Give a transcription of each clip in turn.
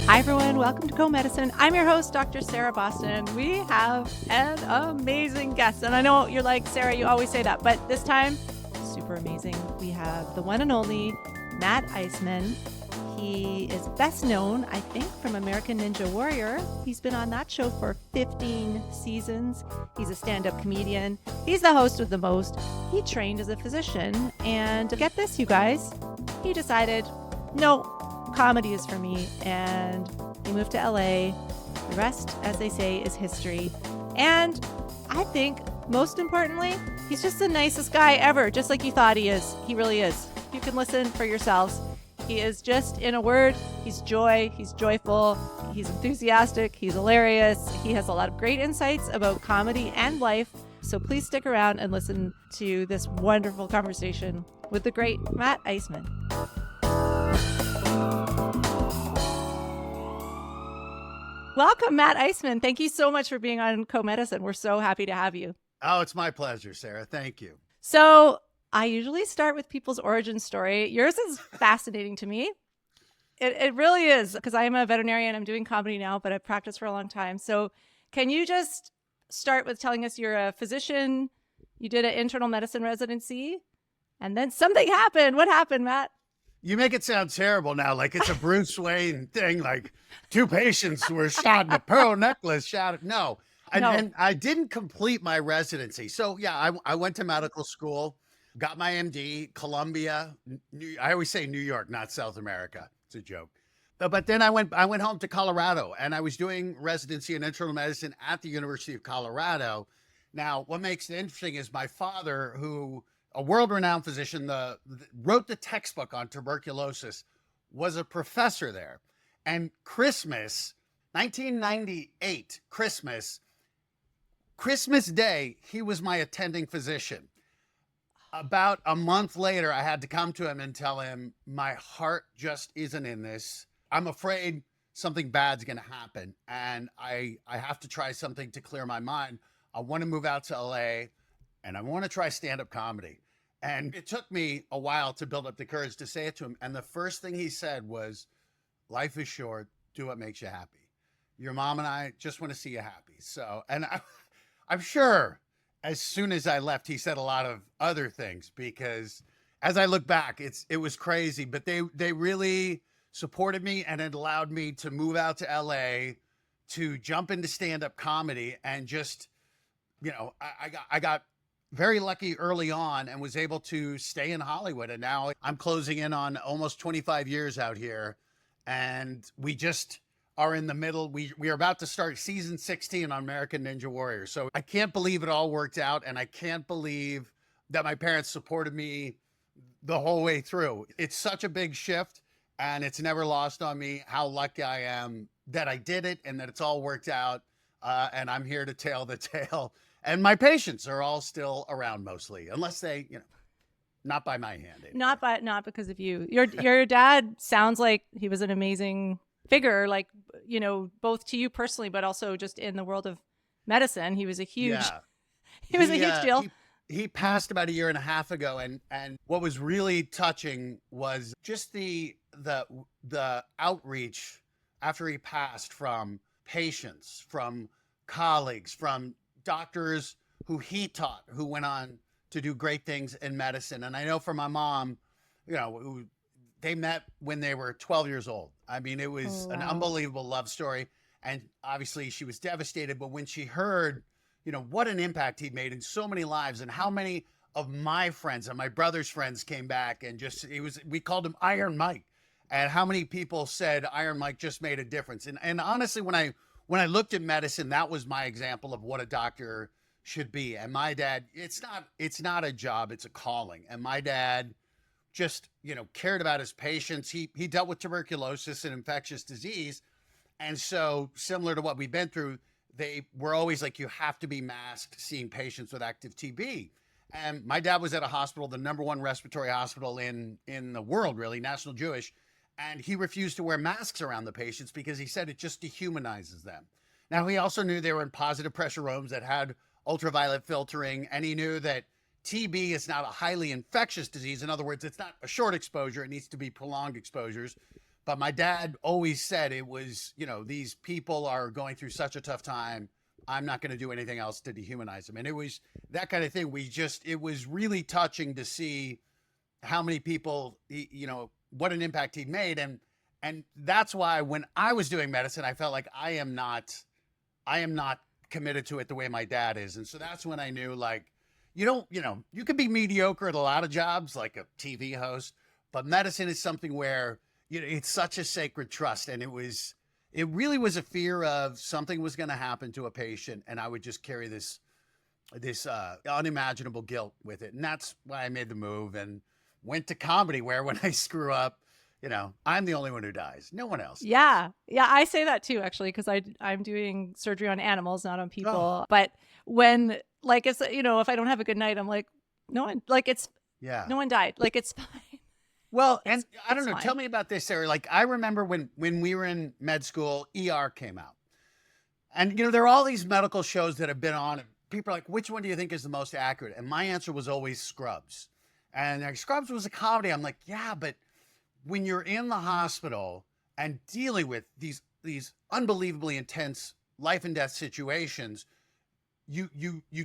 Hi, everyone. Welcome to Comedicine. I'm your host, Dr. Sarah Boston. We have an amazing guest. And I know you're like, Sarah, you always say that, but this time, super amazing. We have the one and only Matt Iseman. He is best known, I think, from American Ninja Warrior. He's been on that show for 15 seasons. He's a stand-up comedian. He's the host with the most. He trained as a physician. And get this, you guys, he decided, no, comedy is for me, and he moved to LA. The rest, as they say, is history. And I think most importantly, he's just the nicest guy ever, just like you thought he is. He really is. You can listen for yourselves. He is just, in a word, he's joy, he's joyful, he's enthusiastic, he's hilarious. He has a lot of great insights about comedy and life. So please stick around and listen to this wonderful conversation with the great Matt Iseman. Welcome, Matt Iseman. Thank you so much for being on Comedicine. We're so happy to have you. Oh, it's my pleasure, Sarah. Thank you. So I usually start with people's origin story. Yours is fascinating to me. It really is, because I am a veterinarian. I'm doing comedy now, but I've practiced for a long time. So can you just start with telling us you're a physician, you did an internal medicine residency, and then something happened. What happened, Matt? You make it sound terrible now, like it's a Bruce Wayne thing, like two patients were shot in a pearl necklace, shot. No. And I didn't complete my residency. So yeah, I went to medical school, got my MD, Columbia. I always say New York, not South America. It's a joke. But then I went home to Colorado, and I was doing residency in internal medicine at the University of Colorado. Now, what makes it interesting is my father, who a world-renowned physician, wrote the textbook on tuberculosis, was a professor there. And Christmas, 1998, Christmas Day, he was my attending physician. About a month later, I had to come to him and tell him, my heart just isn't in this. I'm afraid something bad's going to happen, and I have to try something to clear my mind. I want to move out to LA, and I want to try stand-up comedy. And it took me a while to build up the courage to say it to him. And the first thing he said was, life is short. Do what makes you happy. Your mom and I just want to see you happy. So, and I'm sure as soon as I left, he said a lot of other things, because as I look back, it was crazy, but they really supported me, and it allowed me to move out to LA, to jump into stand-up comedy, and just, I got very lucky early on and was able to stay in Hollywood. And now I'm closing in on almost 25 years out here. And we just are in the middle. We are about to start season 16 on American Ninja Warrior. So I can't believe it all worked out. And I can't believe that my parents supported me the whole way through. It's such a big shift, and it's never lost on me how lucky I am that I did it and that it's all worked out. And I'm here to tell the tale. And my patients are all still around mostly, unless they, not by my hand. Anyway. Not because of you. Your dad sounds like he was an amazing figure, like, both to you personally, but also just in the world of medicine. He was a huge, he was a huge deal. He passed about a year and a half ago. And what was really touching was just the outreach after he passed, from patients, from colleagues, from doctors who he taught, who went on to do great things in medicine. And I know for my mom, they met when they were 12 years old. I mean, it was an unbelievable love story. And obviously she was devastated. But when she heard, what an impact he made in so many lives, and how many of my friends and my brother's friends came back, and we called him Iron Mike. And how many people said Iron Mike just made a difference. And honestly, when I looked at medicine, that was my example of what a doctor should be. And my dad, it's not a job, it's a calling. And my dad just, cared about his patients. He dealt with tuberculosis and infectious disease. And so, similar to what we've been through, they were always like, you have to be masked seeing patients with active TB. And my dad was at a hospital, the #1 respiratory hospital in the world, really, National Jewish. And he refused to wear masks around the patients because he said it just dehumanizes them. Now, he also knew they were in positive pressure rooms that had ultraviolet filtering, and he knew that TB is not a highly infectious disease. In other words, it's not a short exposure. It needs to be prolonged exposures. But my dad always said it was, these people are going through such a tough time. I'm not going to do anything else to dehumanize them. And it was that kind of thing. It was really touching to see how many people, what an impact he'd made. And that's why when I was doing medicine, I felt like I am not committed to it the way my dad is. And so that's when I knew, like, you could be mediocre at a lot of jobs, like a TV host, but medicine is something where, it's such a sacred trust. And it really was a fear of something was going to happen to a patient. And I would just carry this unimaginable guilt with it. And that's why I made the move and went to comedy, where when I screw up, I'm the only one who dies. No one else. Yeah. Yeah. I say that too, actually, because I'm doing surgery on animals, not on people. Oh. But when, like, it's, if I don't have a good night, I'm like, no one, like, no one died. Like, it's fine. Well, and I don't know, fine. Tell me about this, Sarah. Like, I remember when we were in med school, ER came out. And, there are all these medical shows that have been on, and people are like, which one do you think is the most accurate? And my answer was always Scrubs. And like, Scrubs was a comedy. I'm like, yeah, but when you're in the hospital and dealing with these unbelievably intense life and death situations, you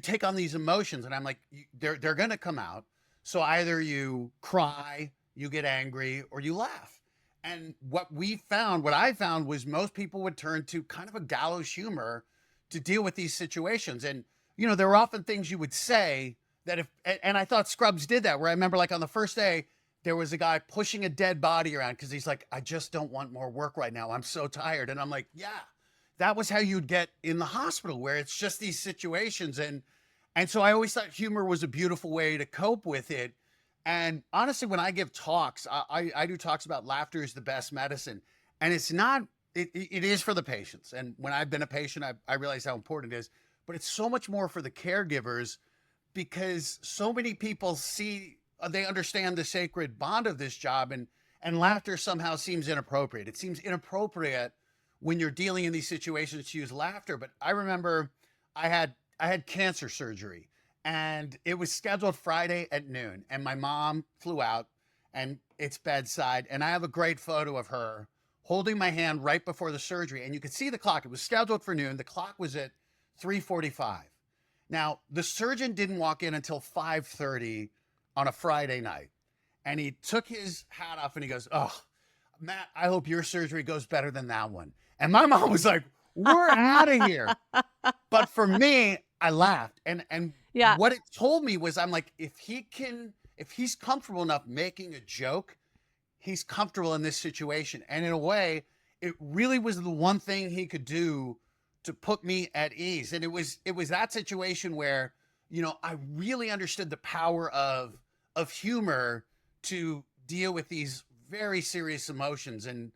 take on these emotions, and I'm like, they're going to come out. So either you cry, you get angry, or you laugh. And what I found was most people would turn to kind of a gallows humor to deal with these situations. And, there were often things you would say that and I thought Scrubs did that, where I remember, like, on the first day, there was a guy pushing a dead body around because he's like, I just don't want more work right now. I'm so tired. And I'm like, yeah, that was how you'd get in the hospital, where it's just these situations. And so I always thought humor was a beautiful way to cope with it. And honestly, when I give talks, I do talks about laughter is the best medicine. And it's not, it is for the patients. And when I've been a patient, I realize how important it is. But it's so much more for the caregivers, because so many people they understand the sacred bond of this job, and laughter somehow seems inappropriate. It seems inappropriate when you're dealing in these situations to use laughter. But I remember I had cancer surgery, and it was scheduled Friday at noon, and my mom flew out, and it's bedside. And I have a great photo of her holding my hand right before the surgery. And you could see the clock. It was scheduled for noon. The clock was at 3:45. Now, the surgeon didn't walk in until 5:30 on a Friday night. And he took his hat off and he goes, "Oh, Matt, I hope your surgery goes better than that one." And my mom was like, "We're out of here." But for me, I laughed. And yeah, what it told me was, I'm like, if he's comfortable enough making a joke, he's comfortable in this situation. And in a way, it really was the one thing he could do to put me at ease. And it was that situation where, I really understood the power of humor to deal with these very serious emotions. And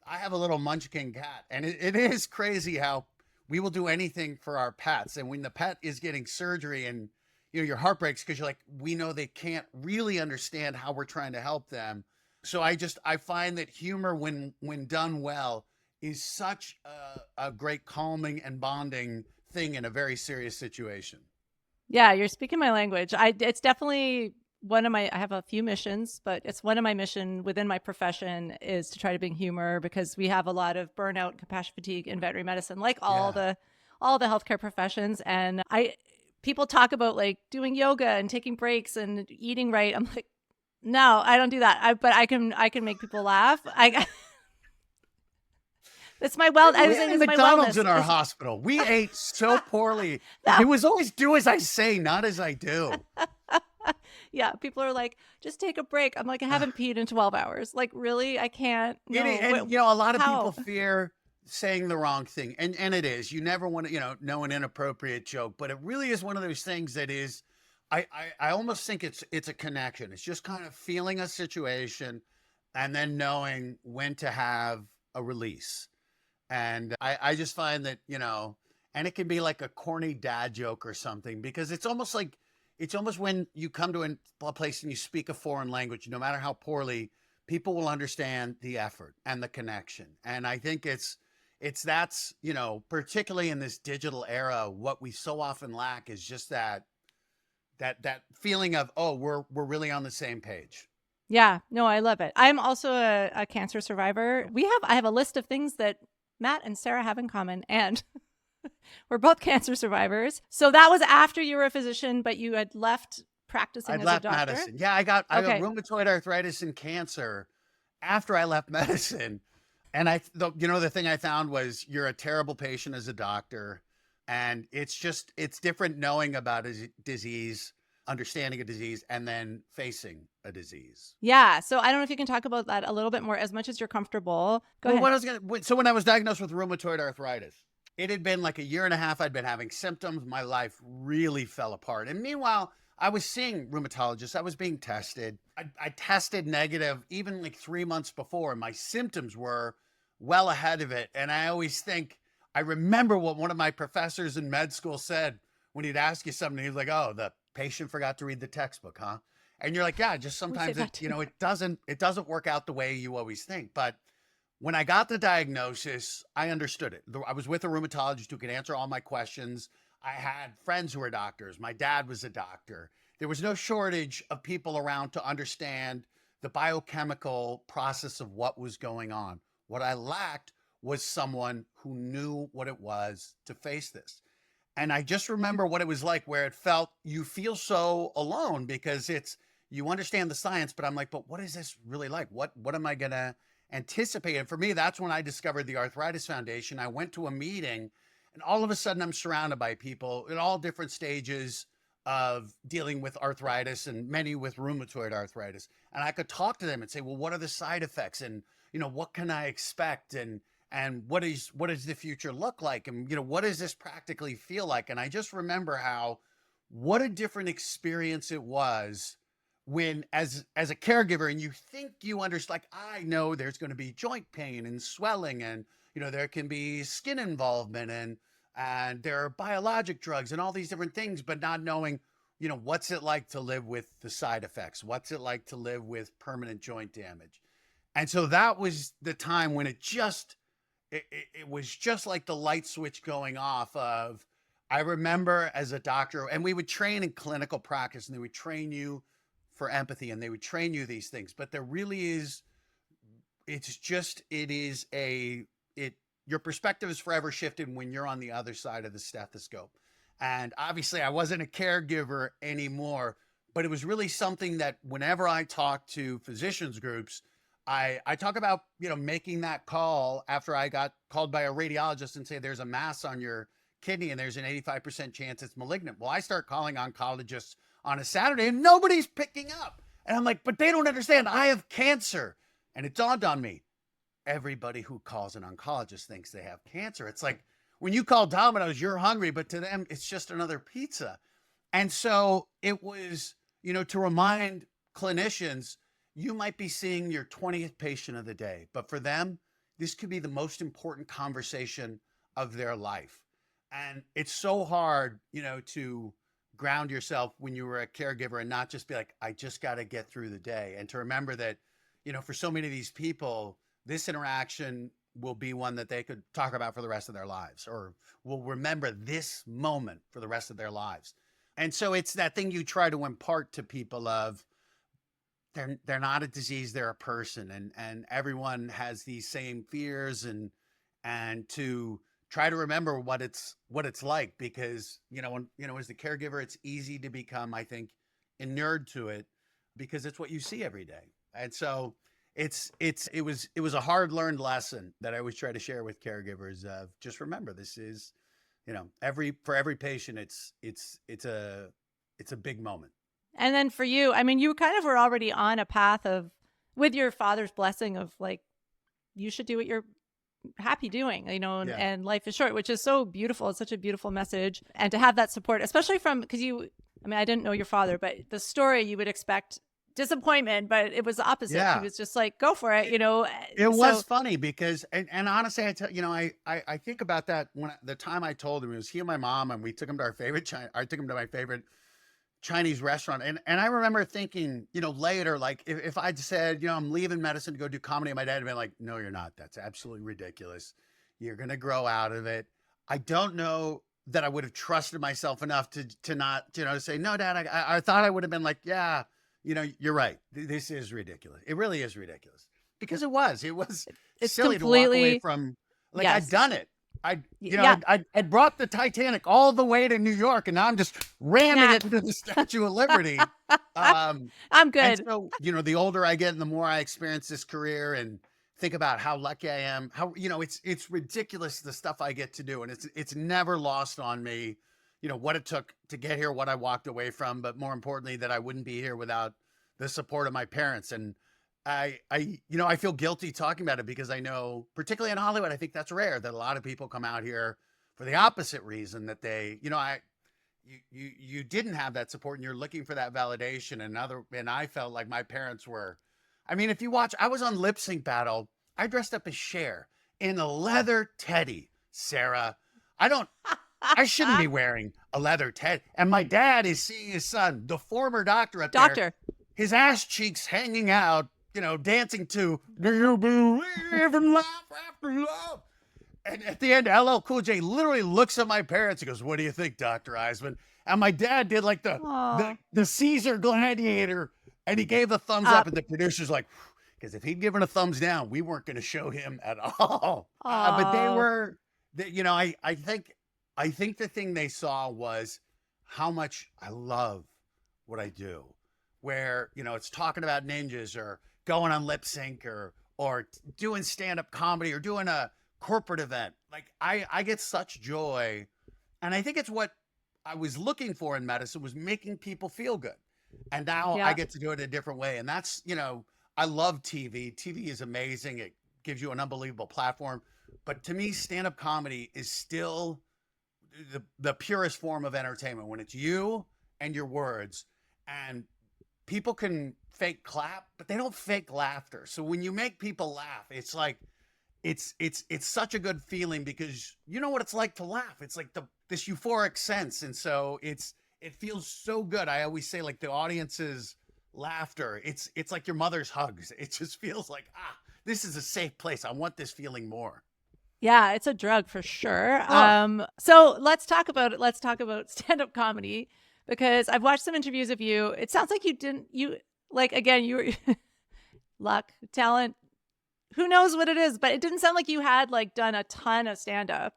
I have a little munchkin cat, and it is crazy how we will do anything for our pets. And when the pet is getting surgery, and your heart breaks, because you're like, we know they can't really understand how we're trying to help them. So I find that humor, when done well, is such a great calming and bonding thing in a very serious situation. Yeah, you're speaking my language. It's definitely I have a few missions, but it's one of my mission within my profession is to try to bring humor, because we have a lot of burnout and compassion fatigue in veterinary medicine, like all the healthcare professions. And people talk about, like, doing yoga and taking breaks and eating right. I'm like, no, I don't do that. But I can make people laugh. It's my McDonald's in our hospital. We ate so poorly. It was always do as I say, not as I do. Yeah, people are like, just take a break. I'm like, I haven't peed in 12 hours. Like, really? I can't. No. And a lot of people fear saying the wrong thing. And it is. You never want to, know an inappropriate joke. But it really is one of those things that is, I almost think it's a connection. It's just kind of feeling a situation and then knowing when to have a release. And I just find that, and it can be like a corny dad joke or something, because it's almost when you come to a place and you speak a foreign language, no matter how poorly, people will understand the effort and the connection. And I think that's, particularly in this digital era, what we so often lack is just that feeling of, oh, we're really on the same page. Yeah, no, I love it. I'm also a cancer survivor. I have a list of things that Matt and Sarah have in common, and we're both cancer survivors. So that was after you were a physician, but you had left practicing I'd as a left doctor. medicine. Yeah, I got Okay. rheumatoid arthritis and cancer after I left medicine. And the thing I found was you're a terrible patient as a doctor. And it's different knowing about a disease, understanding a disease, and then facing a disease. Yeah. So I don't know if you can talk about that a little bit more as much as you're comfortable. Go Well, ahead. when I was diagnosed with rheumatoid arthritis, it had been like a year and a half I'd been having symptoms. My life really fell apart. And meanwhile, I was seeing rheumatologists. I was being tested. I tested negative even like 3 months before. And my symptoms were well ahead of it. And I remember what one of my professors in med school said when he'd ask you something. He was like, "Oh, the patient forgot to read the textbook, huh?" And you're like, "Yeah, just We say sometimes that too. it doesn't work out the way you always think." But when I got the diagnosis, I understood it. I was with a rheumatologist who could answer all my questions. I had friends who were doctors. My dad was a doctor. There was no shortage of people around to understand the biochemical process of what was going on. What I lacked was someone who knew what it was to face this. And I just remember what it was like, where you feel so alone because you understand the science, but I'm like, but what is this really like? What am I going to anticipate? And for me, that's when I discovered the Arthritis Foundation. I went to a meeting and all of a sudden I'm surrounded by people at all different stages of dealing with arthritis, and many with rheumatoid arthritis. And I could talk to them and say, well, what are the side effects? And, what can I expect? And what does the future look like? And, what does this practically feel like? And I just remember what a different experience it was when as a caregiver, and you think you understand, like, I know there's going to be joint pain and swelling, and there can be skin involvement, and there are biologic drugs and all these different things, but not knowing what's it like to live with the side effects, what's it like to live with permanent joint damage. And so that was the time when it was just like the light switch going off of, I remember as a doctor, and we would train in clinical practice, and they would train you for empathy, and they would train you these things, but there really is, your perspective is forever shifted when you're on the other side of the stethoscope. And obviously I wasn't a caregiver anymore, but it was really something that whenever I talk to physicians groups, I talk about, making that call after I got called by a radiologist and say, there's a mass on your kidney and there's an 85% chance it's malignant. Well, I start calling oncologists on a Saturday and nobody's picking up. And I'm like, but they don't understand. I have cancer. And it dawned on me, everybody who calls an oncologist thinks they have cancer. It's like when you call Domino's, you're hungry, but to them, it's just another pizza. And so it was, to remind clinicians, you might be seeing your 20th patient of the day, but for them, this could be the most important conversation of their life. And it's so hard, to ground yourself when you were a caregiver and not just be like, I just got to get through the day. And to remember that, for so many of these people, this interaction will be one that they could talk about for the rest of their lives, or will remember this moment for the rest of their lives. And so it's that thing you try to impart to people of, they're not a disease, they're a person, and everyone has these same fears, and to try to remember what it's like, because as the caregiver, it's easy to become, I think, inured to it because it's what you see every day. And so it was a hard learned lesson that I always try to share with caregivers of, just remember, this is, for every patient, it's a big moment. And then for you, I mean, you kind of were already on a path of, with your father's blessing of like, you should do what you're happy doing, Yeah. and life is short, which is so beautiful. It's such a beautiful message. And to have that support, especially because I didn't know your father, but the story, you would expect disappointment, but it was the opposite. Yeah. He was just like, go for it, It was funny because, and honestly, I think about that when the time I told him, it was he and my mom, and we took him to I took him to my favorite Chinese restaurant. And I remember thinking, later, like if I'd said, I'm leaving medicine to go do comedy, my dad had been like, no, you're not. That's absolutely ridiculous. You're going to grow out of it. I don't know that I would have trusted myself enough to not, say, no, Dad, I thought I would have been like, yeah, You're right. This is ridiculous. It really is ridiculous because it was It's silly to walk away completely, from, like, I'd yes. done it. Yeah. I brought the Titanic all the way to New York, and now I'm just ramming Nah. it into the Statue of Liberty. I'm And good. so, the older I get and the more I experience this career and think about how lucky I am, how, it's ridiculous the stuff I get to do. And it's never lost on me, what it took to get here, what I walked away from, but more importantly, that I wouldn't be here without the support of my parents. And I feel guilty talking about it because I know, particularly in Hollywood, I think that's rare that a lot of people come out here for the opposite reason, that they, you didn't have that support and you're looking for that validation. And I felt like my parents were, I mean, if you watch, I was on Lip Sync Battle. I dressed up as Cher in a leather teddy, Sarah. I shouldn't be wearing a leather teddy. And my dad is seeing his son, the former doctor up there, Doctor. his ass cheeks hanging out, dancing to "Do You Believe in Life After Love?" And at the end, LL Cool J literally looks at my parents and goes, "What do you think, Dr. Iseman?" And my dad did like Aw. the Caesar gladiator, and he gave the thumbs up, and the producer's like, because if he'd given a thumbs down, we weren't going to show him at all. But they Oh. were, I think the thing they saw was how much I love what I do, where, it's talking about ninjas or going on lip sync or doing stand-up comedy or doing a corporate event. Like I get such joy. And I think it's what I was looking for in medicine, was making people feel good. And now I Yeah. get to do it a different way. And that's, I love TV. TV is amazing. It gives you an unbelievable platform. But to me, stand-up comedy is still the purest form of entertainment, when it's you and your words. And people can fake clap, but they don't fake laughter. So when you make people laugh, it's like, it's such a good feeling, because you know what it's like to laugh. It's like this euphoric sense. And so it feels so good. I always say, like, the audience's laughter, it's like your mother's hugs. It just feels like, this is a safe place. I want this feeling more. Yeah, it's a drug for sure. Oh. So let's talk about it. Let's talk about stand-up comedy, because I've watched some interviews of you. It sounds like you were luck, talent, who knows what it is, but it didn't sound like you had like done a ton of stand-up.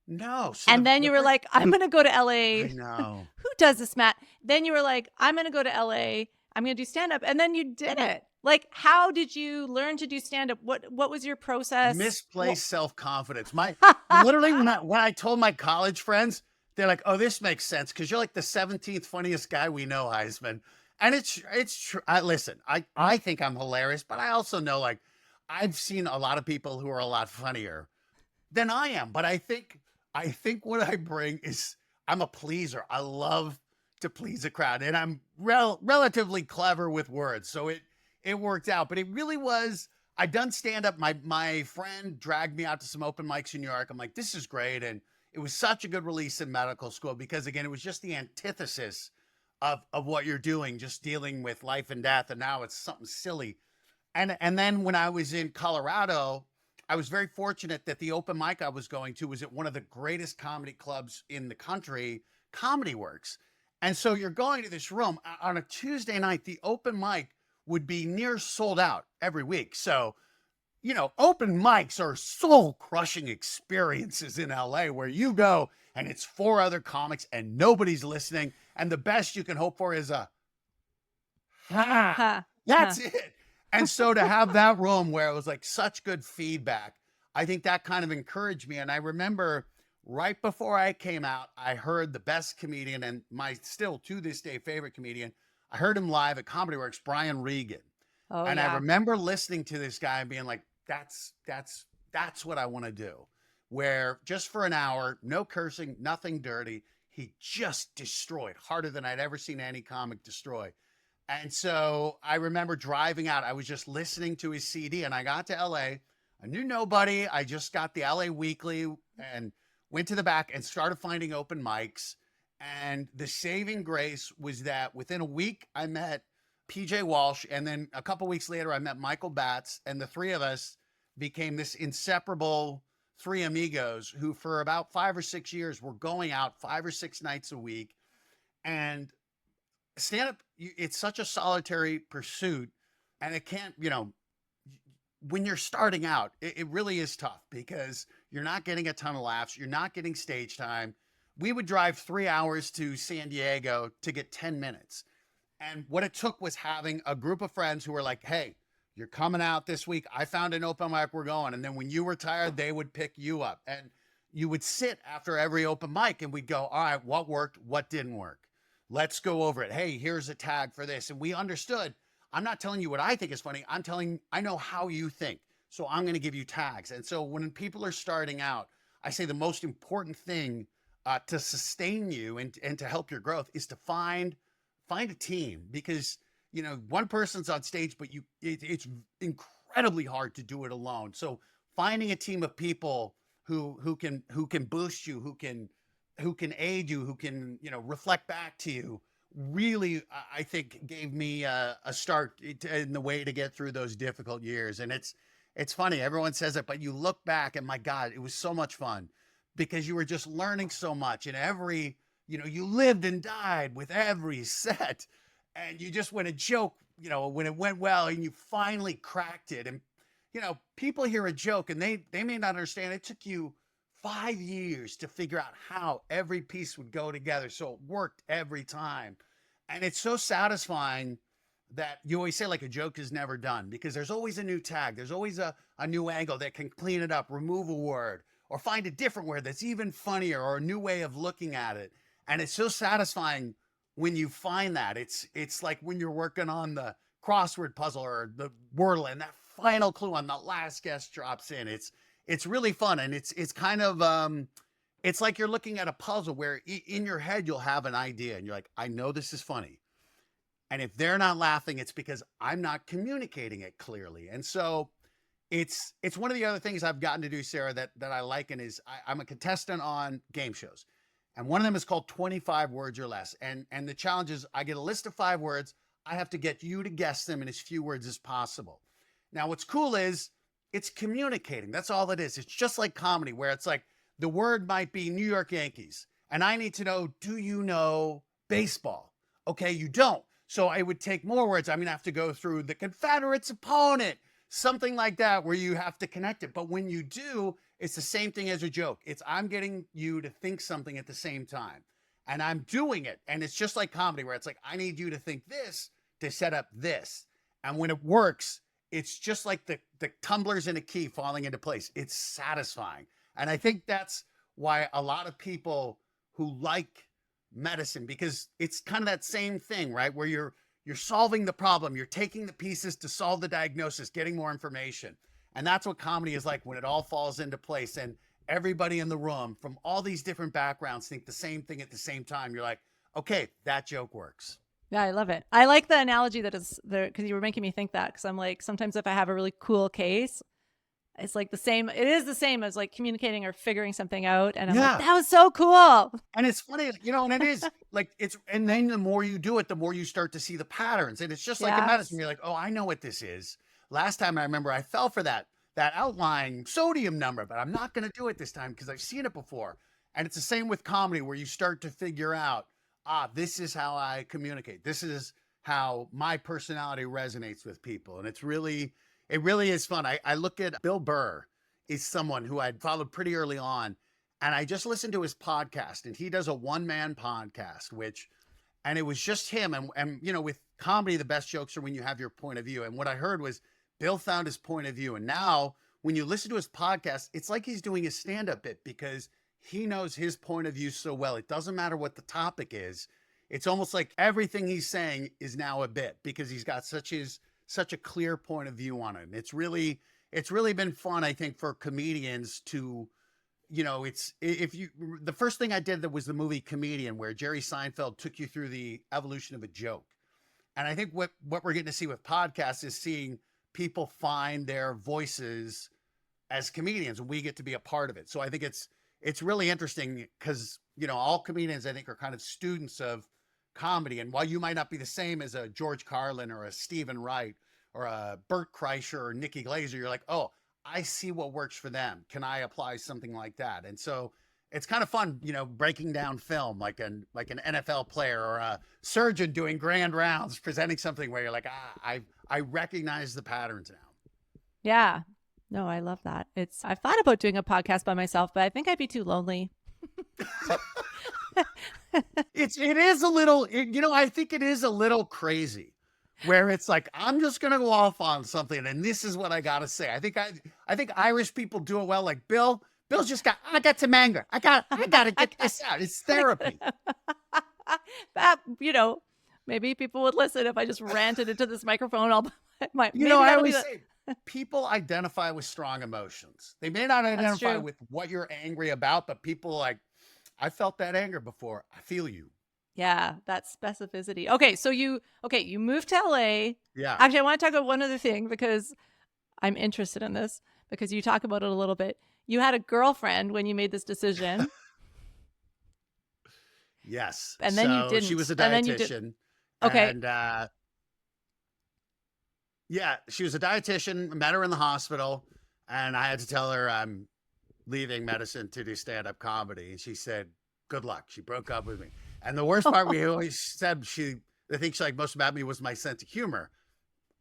No. And then you were like, I'm going to go to LA. I know. Who does this, Matt? Then you were like, I'm going to go to LA. I'm going to do stand-up. And then you did it. Like, how did you learn to do stand-up? What was your process? Misplaced self-confidence. Literally, when I told my college friends, they're like, "Oh, this makes sense because you're like the 17th funniest guy we know, Iseman." And it's true. Listen, I think I'm hilarious, but I also know, like, I've seen a lot of people who are a lot funnier than I am. But I think what I bring is, I'm a pleaser. I love to please a crowd, and I'm relatively clever with words. So it worked out. But it really was, I'd done stand-up. My friend dragged me out to some open mics in New York. I'm like, this is great. And it was such a good release in medical school, because again, it was just the antithesis of what you're doing, just dealing with life and death. And now it's something silly. And then when I was in Colorado, I was very fortunate that the open mic I was going to was at one of the greatest comedy clubs in the country, Comedy Works. And so you're going to this room on a Tuesday night. The open mic would be near sold out every week. So, open mics are soul-crushing experiences in LA, where you go and it's 4 other comics and nobody's listening. And the best you can hope for is a ha. That's it. And so to have that room where it was like such good feedback, I think that kind of encouraged me. And I remember right before I came out, I heard the best comedian and my still to this day favorite comedian. I heard him live at Comedy Works, Brian Regan. Oh, and yeah. I remember listening to this guy and being like, that's what I want to do. Where just for an hour, no cursing, nothing dirty, he just destroyed harder than I'd ever seen any comic destroy. And so I remember driving out, I was just listening to his CD, and I got to LA. I knew nobody. I just got the LA Weekly and went to the back and started finding open mics. And the saving grace was that within a week, I met PJ Walsh. And then a couple weeks later, I met Michael Batts. And the three of us became this inseparable three amigos who for about 5 or 6 years were going out 5 or 6 nights a week. And stand up, it's such a solitary pursuit, and it can't, when you're starting out, it really is tough because you're not getting a ton of laughs. You're not getting stage time. We would drive 3 hours to San Diego to get 10 minutes. And what it took was having a group of friends who were like, hey, you're coming out this week. I found an open mic, we're going. And then when you were tired, they would pick you up. And you would sit after every open mic and we'd go, all right, what worked? What didn't work? Let's go over it. Hey, here's a tag for this. And we understood, I'm not telling you what I think is funny. I know how you think. So I'm going to give you tags. And so when people are starting out, I say the most important thing to sustain you and to help your growth is to find a team, because one person's on stage, but it's incredibly hard to do it alone. So finding a team of people who can boost you, who can aid you, who can reflect back to you, really I think gave me a start in the way to get through those difficult years. And it's funny, everyone says it, but you look back and my God, it was so much fun because you were just learning so much, and you lived and died with every set, and you just went a joke, when it went well and you finally cracked it. And, people hear a joke and they may not understand. It took you 5 years to figure out how every piece would go together. So it worked every time. And it's so satisfying that you always say like a joke is never done, because there's always a new tag. There's always a new angle that can clean it up, remove a word, or find a different word that's even funnier, or a new way of looking at it. And it's so satisfying when you find that. It's like when you're working on the crossword puzzle or the Wordle, and that final clue on the last guest drops in. It's really fun, and it's kind of it's like you're looking at a puzzle where in your head you'll have an idea, and you're like, I know this is funny, and if they're not laughing, it's because I'm not communicating it clearly. And so it's one of the other things I've gotten to do, Sarah, that I like, and is I'm a contestant on game shows. And one of them is called 25 words or less. And the challenge is I get a list of 5 words. I have to get you to guess them in as few words as possible. Now, what's cool is it's communicating. That's all it is. It's just like comedy, where it's like the word might be New York Yankees. And I need to know, do you know baseball? Okay, you don't. So I would take more words. I'm going to have to go through the Confederates' opponent, something like that, where you have to connect it. But when you do, it's the same thing as a joke. I'm getting you to think something at the same time, and I'm doing it. And it's just like comedy, where it's like, I need you to think this to set up this. And when it works, it's just like the tumblers in a key falling into place. It's satisfying. And I think that's why a lot of people who like medicine, because it's kind of that same thing, right? Where you're solving the problem. You're taking the pieces to solve the diagnosis, getting more information. And that's what comedy is like, when it all falls into place and everybody in the room from all these different backgrounds think the same thing at the same time. You're like, okay, that joke works. Yeah, I love it. I like the analogy that is there, because you were making me think that, because I'm like, sometimes if I have a really cool case, it's like the same. It is the same as like communicating or figuring something out. And I'm like, that was so cool. And it's funny, and it is like, and then the more you do it, the more you start to see the patterns. And it's just like in medicine. You're like, oh, I know what this is. Last time I remember I fell for that outlying sodium number, but I'm not going to do it this time because I've seen it before. And it's the same with comedy, where you start to figure out, this is how I communicate. This is how my personality resonates with people. And it really is fun. I look at Bill Burr is someone who I'd followed pretty early on, and I just listened to his podcast, and he does a one-man podcast, and it was just him. And with comedy, the best jokes are when you have your point of view. And what I heard was Bill found his point of view. And now when you listen to his podcast, it's like he's doing a stand-up bit, because he knows his point of view so well. It doesn't matter what the topic is. It's almost like everything he's saying is now a bit, because he's got such a clear point of view on it. And it's really been fun, I think, for comedians to, the first thing I did that was the movie Comedian, where Jerry Seinfeld took you through the evolution of a joke. And I think what we're getting to see with podcasts is seeing people find their voices as comedians, and we get to be a part of it. So I think it's really interesting, because, all comedians, I think, are kind of students of comedy. And while you might not be the same as a George Carlin or a Stephen Wright or a Bert Kreischer or Nikki Glaser, you're like, oh, I see what works for them. Can I apply something like that? And so it's kind of fun, breaking down film like an NFL player or a surgeon doing grand rounds, presenting something where you're like, I recognize the patterns now. Yeah. No, I love that. I've thought about doing a podcast by myself, but I think I'd be too lonely. It is a little, I think it is a little crazy where it's like, I'm just going to go off on something and this is what I got to say. I think Irish people do it well. Like Bill's I got some anger. I got to get this out. It's therapy. That, maybe people would listen if I just ranted into this microphone. I always say people identify with strong emotions. They may not identify with what you're angry about, but people like, I felt that anger before. I feel you. Yeah, that specificity. Okay, so you moved to LA. Yeah. Actually, I want to talk about one other thing because I'm interested in this because you talk about it a little bit. You had a girlfriend when you made this decision. Yes. And then you didn't. She was a dietitian. Okay. And yeah, she was a dietitian. I met her in the hospital and I had to tell her I'm leaving medicine to do stand-up comedy. And she said, good luck. She broke up with me. And the worst part, we always said the thing she liked most about me was my sense of humor.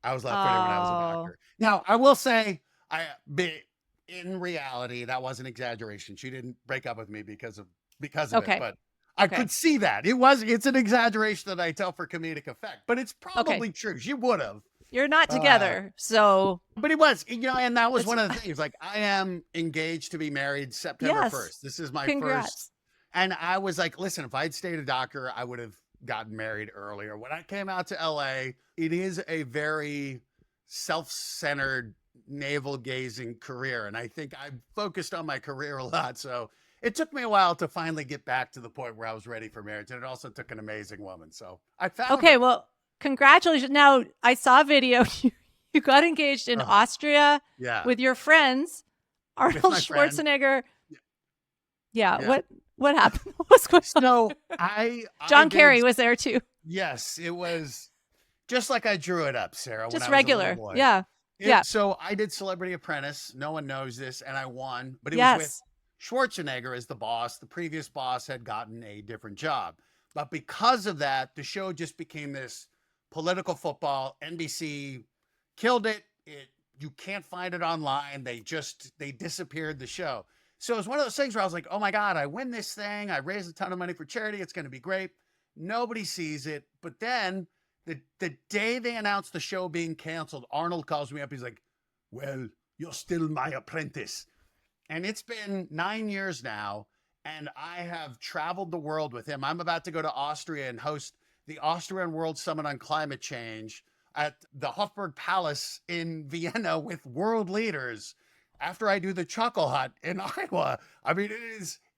I was left funny when I was a doctor. Now, I will say, in reality, that was an exaggeration. She didn't break up with me because of it, but I could see that. It's an exaggeration that I tell for comedic effect, but it's probably true. She would have. You're not together, so. But it was, and that was one of the things. Like, I am engaged to be married September 1st. This is my first. And I was like, listen, if I'd stayed a doctor, I would have gotten married earlier. When I came out to LA, it is a very self-centered, navel-gazing career. And I think I focused on my career a lot. So it took me a while to finally get back to the point where I was ready for marriage. And it also took an amazing woman. So I found her. Well, congratulations. Now, I saw a video. You got engaged in Austria with your friends, Arnold Schwarzenegger. Yeah. What happened? What's going on? So John Kerry was there too. Yes, it was just like I drew it up, Sarah. Just regular. Yeah. So I did Celebrity Apprentice. No one knows this. And I won. But it was with Schwarzenegger as the boss. The previous boss had gotten a different job. But because of that, the show just became this political football. NBC killed it. You can't find it online. They disappeared the show. So it was one of those things where I was like, oh my God, I win this thing. I raised a ton of money for charity. It's going to be great. Nobody sees it. But then the day they announced the show being canceled, Arnold calls me up. He's like, well, you're still my apprentice. And it's been 9 years now. And I have traveled the world with him. I'm about to go to Austria and host the Austrian World Summit on Climate Change at the Hofburg Palace in Vienna with world leaders after I do the Chuckle Hut in Iowa. I mean,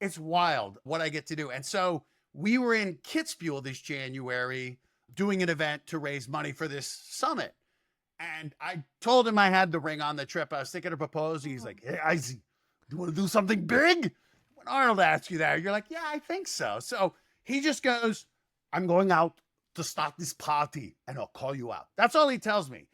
it's wild what I get to do. And so we were in Kitzbühel this January doing an event to raise money for this summit. And I told him I had the ring on the trip. I was thinking of proposing. He's like, hey, Isaac, do you want to do something big? When Arnold asks you that, you're like, yeah, I think so. So he just goes, I'm going out to start this party and I'll call you out. That's all he tells me.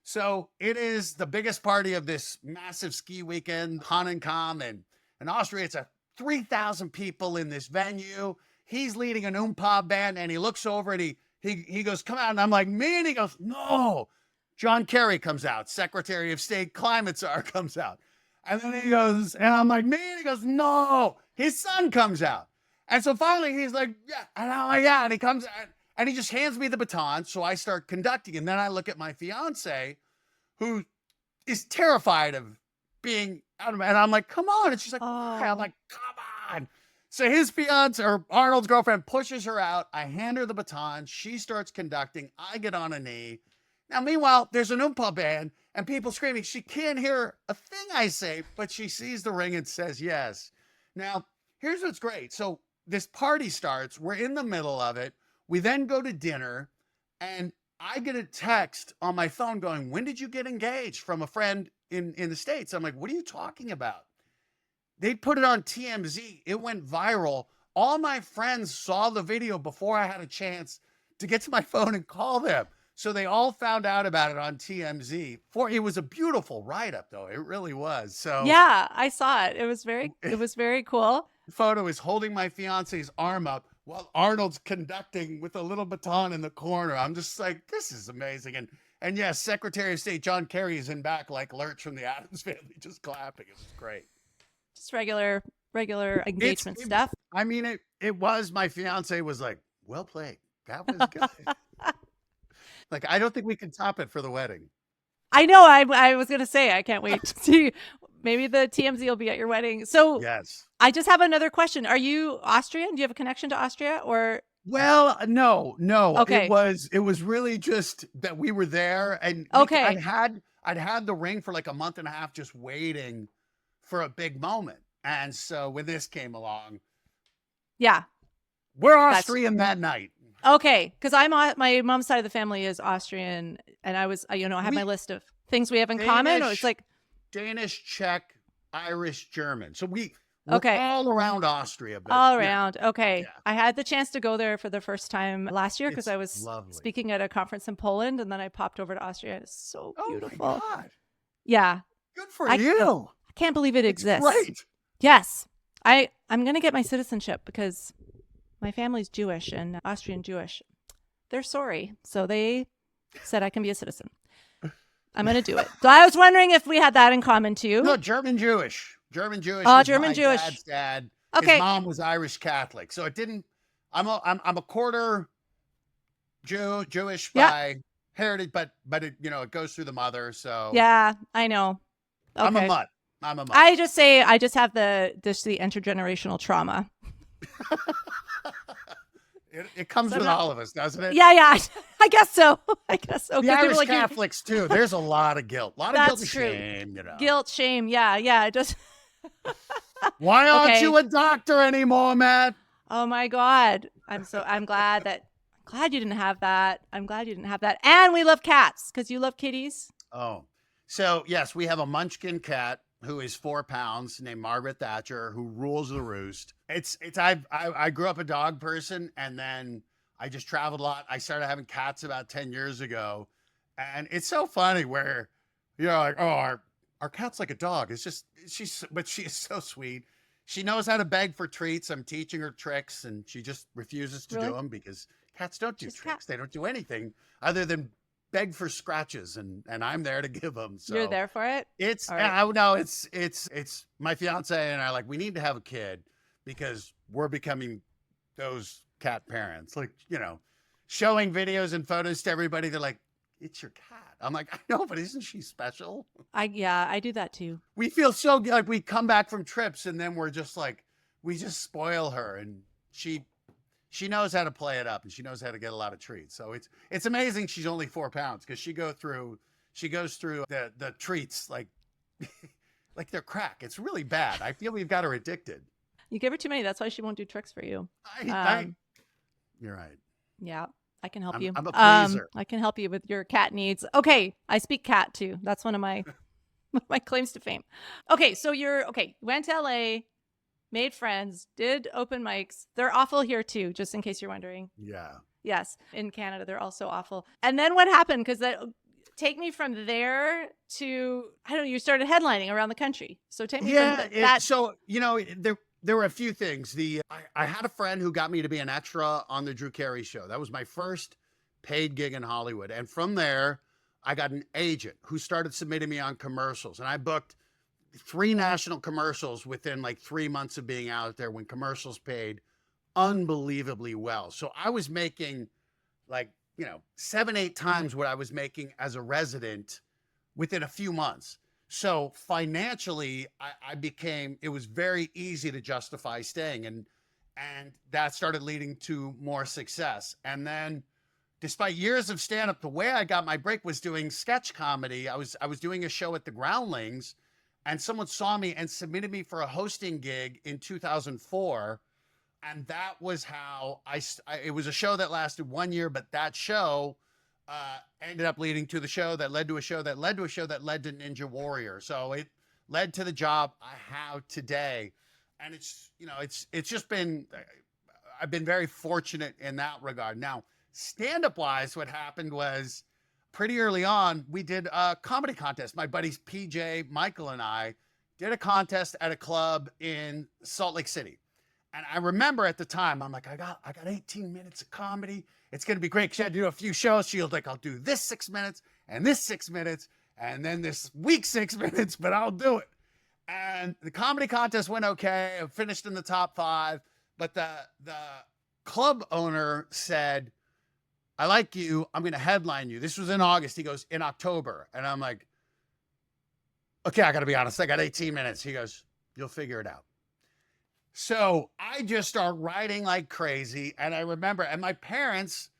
So it is the biggest party of this massive ski weekend, Hahnenkamm, and in Austria, it's 3,000 people in this venue. He's leading an Oompa band, and he looks over and he goes, come out. And I'm like, me? And he goes, no. John Kerry comes out. Secretary of State Climate Czar comes out. And then he goes, and I'm like, me? And he goes, no. His son comes out. And so finally he's like, yeah. And I'm like, yeah. And he comes out. And he just hands me the baton, so I start conducting. And then I look at my fiance, who is terrified of being out of, and I'm like, come on. And she's like, why? I'm like, come on. So his fiance, or Arnold's girlfriend, pushes her out. I hand her the baton. She starts conducting. I get on a knee. Now, meanwhile, there's an Oompa band and people screaming. She can't hear a thing I say, but she sees the ring and says yes. Now, here's what's great. So this party starts. We're in the middle of it. We then go to dinner, and I get a text on my phone going, when did you get engaged, from a friend in the States? I'm like, what are you talking about? They put it on TMZ. It went viral. All my friends saw the video before I had a chance to get to my phone and call them. So they all found out about it on TMZ. It was a beautiful write-up, though. It really was. So yeah, I saw it. It was very cool. photo is holding my fiance's arm up while Arnold's conducting with a little baton in the corner. I'm just like, this is amazing. And yes, Secretary of State John Kerry is in back like Lurch from the Addams Family, just clapping. It was great. Just regular engagement stuff. I mean, it was, my fiance was like, well played. That was good. Like, I don't think we can top it for the wedding. I know. I was going to say, I can't wait to see. Maybe the TMZ will be at your wedding. So yes. I just have another question. Are you Austrian? Do you have a connection to Austria or? Well, no. Okay. It was really just that we were there, and okay. I'd had the ring for like a month and a half, just waiting for a big moment. And so when this came along, yeah, we're Austrian that night. Okay, because my mom's side of the family is Austrian, and I was, I have my list of things we have in common. Or it's like Danish, Czech, Irish, German. So we're all around Austria. But, all around. Yeah. Okay. Yeah. I had the chance to go there for the first time last year because I was speaking at a conference in Poland, and then I popped over to Austria. It's so beautiful. Oh my God. Yeah. Good for you. I can't believe it exists. Right. Yes. I'm going to get my citizenship because my family's Jewish and Austrian Jewish. They're sorry. So they said I can be a citizen. I'm going to do it. So I was wondering if we had that in common too. No, German Jewish. German Jewish. Dad's dad. Okay. His mom was Irish Catholic. So it didn't, I'm a quarter Jewish by heritage, but it, it goes through the mother. So yeah, I know. Okay. I'm a mutt. I just have the intergenerational trauma. It comes with all of us, doesn't it? Yeah. I guess so. The Irish Catholics too. There's a lot of guilt. A lot of guilt and shame. Guilt, shame. Yeah. Just. Why aren't you a doctor anymore, Matt? Oh my God. I'm glad you didn't have that. I'm glad you didn't have that. And we love cats because you love kitties. Oh, so yes, we have a munchkin cat who is 4 pounds, named Margaret Thatcher, who rules the roost. I grew up a dog person, and then I just traveled a lot. I started having cats about 10 years ago, and it's so funny where like, oh, our cat's like a dog. It's just but she is so sweet. She knows how to beg for treats. I'm teaching her tricks, and she just refuses to do them because cats don't do tricks. They don't do anything other than beg for scratches, and I'm there to give them. So you're there for it. It's it's my fiance and I, like, we need to have a kid because we're becoming those cat parents, like, showing videos and photos to everybody. They're like, it's your cat. I'm like, I know, but isn't she special? I do that too. We feel so like we come back from trips and then we're just like, we just spoil her, and she knows how to play it up, and she knows how to get a lot of treats. So it's amazing she's only 4 pounds because she goes through the treats like like they're crack. It's really bad. I feel we've got her addicted. You give her too many. That's why she won't do tricks for you. You're right. Yeah, I can help you. I'm a pleaser. I can help you with your cat needs. Okay, I speak cat too. That's one of my my claims to fame. Okay, so went to LA. Made friends, did open mics. They're awful here too, just in case you're wondering. Yeah. Yes. In Canada, they're also awful. And then what happened? Because take me from there to, I don't know, you started headlining around the country. So take me from that. So, there were a few things. I had a friend who got me to be an extra on the Drew Carey show. That was my first paid gig in Hollywood. And from there, I got an agent who started submitting me on commercials. And I booked 3 national commercials within like 3 months of being out there, when commercials paid unbelievably well. So I was making like, 7-8 times what I was making as a resident within a few months. So financially, it was very easy to justify staying, and that started leading to more success. And then, despite years of stand-up, the way I got my break was doing sketch comedy. I was doing a show at the Groundlings, and someone saw me and submitted me for a hosting gig in 2004. And that was how it was a show that lasted 1 year, but that show ended up leading to the show that led to a show that led to a show that led to Ninja Warrior. So it led to the job I have today. And it's just been, I've been very fortunate in that regard. Now, stand-up wise, what happened was, pretty early on, we did a comedy contest. My buddies PJ, Michael, and I did a contest at a club in Salt Lake City. And I remember at the time, I'm like, I got 18 minutes of comedy. It's going to be great. She had to do a few shows. She was like, I'll do this 6 minutes and this 6 minutes and then this week 6 minutes, but I'll do it. And the comedy contest went okay. I finished in the top 5, but the club owner said, I like you. I'm going to headline you. This was in August. He goes, in October. And I'm like, okay, I got to be honest. I got 18 minutes. He goes, you'll figure it out. So I just start writing like crazy. And I remember, and my parents,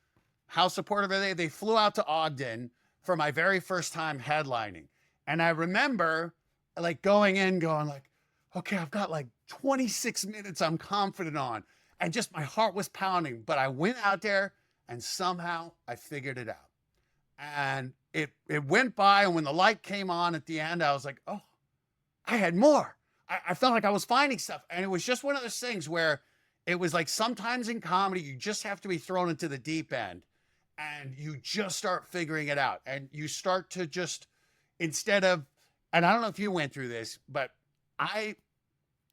how supportive are they? They flew out to Ogden for my very first time headlining. And I remember like going in, going like, okay, I've got like 26 minutes I'm confident on. And just my heart was pounding. But I went out there and somehow I figured it out. And it went by. And when the light came on at the end, I was like, oh, I had more. I felt like I was finding stuff. And it was just one of those things where it was like sometimes in comedy, you just have to be thrown into the deep end and you just start figuring it out. And you start to just, instead of, and I don't know if you went through this, but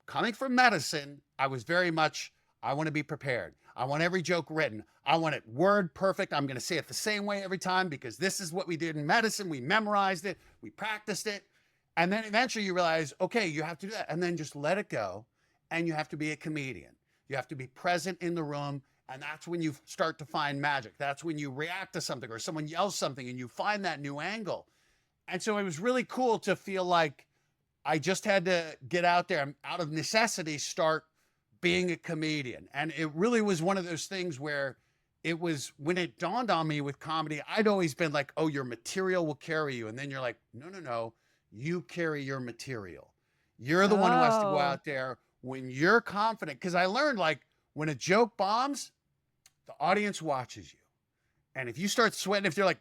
coming from medicine, I was very much, I want to be prepared. I want every joke written. I want it word perfect. I'm going to say it the same way every time because this is what we did in medicine. We memorized it. We practiced it. And then eventually you realize, okay, you have to do that. And then just let it go. And you have to be a comedian. You have to be present in the room. And that's when you start to find magic. That's when you react to something or someone yells something and you find that new angle. And so it was really cool to feel like I just had to get out there and out of necessity, start being a comedian. And it really was one of those things where it was, when it dawned on me with comedy, I'd always been like, oh, your material will carry you. And then you're like, no. You carry your material. You're the one who has to go out there when you're confident. Because I learned like when a joke bombs, the audience watches you. And if you start sweating, if they're like,